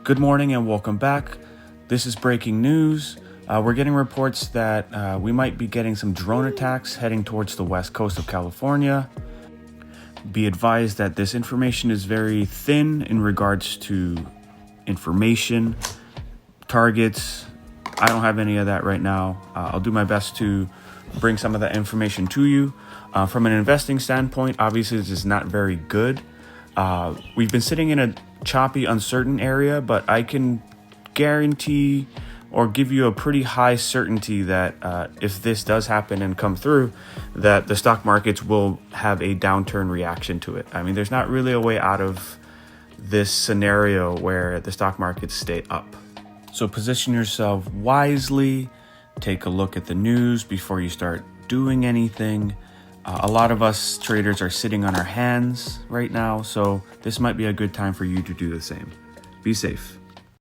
Good morning and welcome back. This is breaking news. We're getting reports that we might be getting some drone attacks heading towards the west coast of California. Be advised that this information is very thin in regards to information, targets. I don't have any of that right now. I'll do my best to bring some of that information to you. From an investing standpoint, obviously this is not very good. We've been sitting in a choppy, uncertain area, but I can guarantee or give you a pretty high certainty that if this does happen and come through, that the stock markets will have a downturn reaction to it. I mean, there's not really a way out of this scenario where the stock markets stay up. So position yourself wisely, take a look at the news before you start doing anything. A lot of us traders are sitting on our hands right now, so this might be a good time for you to do the same. Be safe.